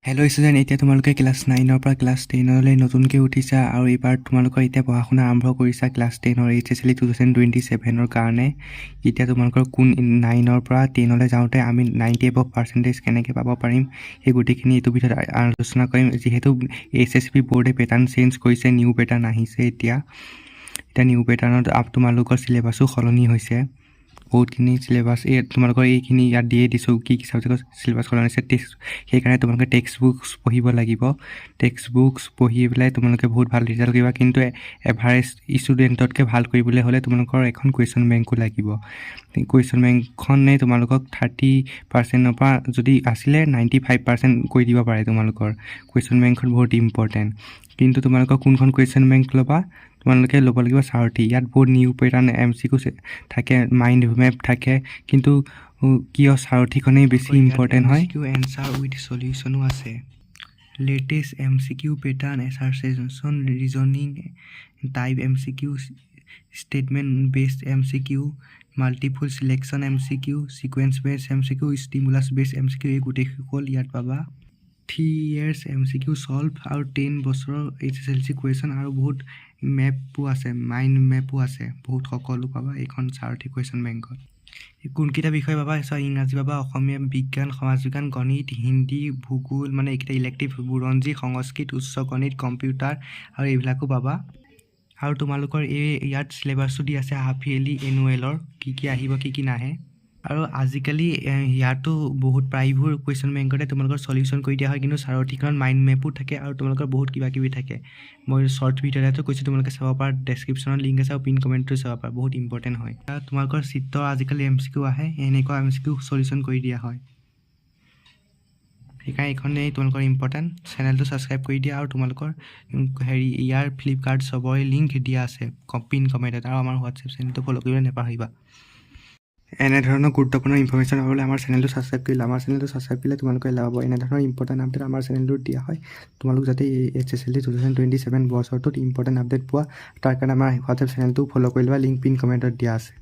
Hello' student, এতিয়া তোমালোকে class 9ৰ পৰা ক্লাছ 10লৈ নতুনকৈ উঠিছা আৰু এইবাৰ তোমালোকৰ এতিয়া পঢ়া শুনা আৰম্ভ কৰিছা ক্লাছ 10ৰ HSLE 2027ৰ কাৰণে। এতিয়া তোমালোকৰ কোন 9ৰ পৰা 10লৈ যাওঁতে আমি 90% কেনেকৈ পাব পাৰিম সেই গোটেইখিনি এইটো ভিতৰত আলোচনা কৰিম। যিহেতু SSB বৰ্ডে পেটাৰ্ণ চেঞ্জ কৰিছে, নিউ পেটাৰ্ণ আহিছে। এতিয়া নিউ পেটাৰ্ণত তোমালোকৰ চিলেবাছো সলনি হৈছে। বহুতখিনি চিলেবাছ তোমালোকৰ এইখিনি ইয়াত দিয়ে দিছোঁ কি কি ছাবজেক্টৰ চিলেবাছ সলনি হৈছে। সেইকাৰণে তোমালোকে টেক্সট বুকছ পঢ়িব লাগিব। টেক্সট বুকছ পঢ়ি পেলাই তোমালোকে বহুত ভাল ৰিজাল্ট কৰিবা। কিন্তু এভাৰেজ ষ্টুডেণ্টতকৈ ভাল কৰিবলৈ হ'লে তোমালোকৰ এখন কুৱেশ্যন বেংকো লাগিব। কুৱেশ্যন বেংকখনে তোমালোকক 30%ৰ পৰা যদি আছিলে 95% কৰি দিব পাৰে। তোমালোকৰ কুৱেশ্যন বেংকখন বহুত ইম্পৰ্টেণ্ট। কিন্তু তোমালোকৰ কোনখন কুৱেশ্যন বেংক ল'বা? তোমালোকে ল'ব লাগিব সাৰথি। ইয়াত বহুত নিউ পেটাৰ্ণ MCQ থাকে, মাইণ্ড মেপ থাকে। কিন্তু কিয় সাৰথিখনেই বেছি ইম্পৰ্টেণ্ট হয়? MCQ এনচাৰ উইথ সলিউশ্যনো আছে। Latest MCQ pattern, assertion, reasoning type MCQ, statement based MCQ, multiple selection MCQ, sequence based MCQ, stimulus based MCQ, এই গোটেইসকল ইয়াত পাবা। 3 years MCQ সলভ আৰু 10 বছৰৰ HSLC কুৱেশ্যন আৰু বহুত মেপো আছে, মাইণ্ড মেপো আছে। বহুত সকলো পাবা এইখন সাৰথি কুৱেশ্যন বেংকত। কোনকেইটা বিষয় পাবা? ইংৰাজী পাবা, অসমীয়া, বিজ্ঞান, সমাজ বিজ্ঞান, গণিত, হিন্দী, ভূগোল, মানে এইকেইটা ইলেক্টিভ, বুৰঞ্জী, সংস্কৃত, উচ্চ গণিত, কম্পিউটাৰ আৰু এইবিলাকো পাবা। আৰু তোমালোকৰ ইয়াত চিলেবাছটো দি আছে হাফ ইয়েৰলি, এনুৱেলৰ কি কি আহিব, কি কি নাহে। আৰু আজিকালি ইয়াতো বহুত প্ৰায়বোৰ কুৱেশ্যন বেংকতে তোমালোকৰ সলিউশ্যন কৰি দিয়া হয়। কিন্তু সাৰথিখনত মাইণ্ড মেপো থাকে আৰু তোমালোকৰ বহুত কিবা কিবি থাকে। মই শ্বৰ্ট ভিডিঅ'টো কৈছোঁ, তোমালোকে চাব পাৰা। ডেছক্ৰিপশ্যনত লিংক আছে আৰু পিন কমেণ্টটো চাব পাৰা, বহুত ইম্পৰ্টেণ্ট হয়। তোমালোকৰ চিত্ৰৰ আজিকালি MCQ আহে, এনেকুৱা MCQ সলিউশ্যন কৰি দিয়া হয়। সেইকাৰণে এইখনেই তোমালোকৰ ইম্পৰ্টেণ্ট। চেনেলটো ছাবস্ক্ৰাইব কৰি দিয়া আৰু তোমালোকৰ ইয়াৰ ফ্লিপকাৰ্ট চবৰে লিংক দিয়া আছে পিন কমেণ্টত। আৰু আমাৰ হোৱাটছএপ চেনেলটো ফ'ল' কৰিবলৈ নাপাহৰিবা। এনেধৰণৰ গুৰুত্বপূৰ্ণ ইনফৰমেশ্যন পাবলৈ আমাৰ চেনেলটো ছাবস্ক্ৰাইব কৰিলে। আমাৰ চেনেলটো ছাবস্ক্ৰাইব কৰিলে তোমালোকে লাভ হ'ব। এনেধৰণৰ ইম্পৰ্টেণ্ট আপডেট আমাৰ চেনেলটোত দিয়া হয়। তোমালোক যাতে HSLE 2027 বছৰটোত ইম্পৰ্টেণ্ট আপডেট পোৱা, তাৰ কাৰণে আমাৰ হোৱাটছএপ চেনেলটো ফ'ল' কৰি লোৱা। লিংক পিন কমেণ্টত দিয়া আছে।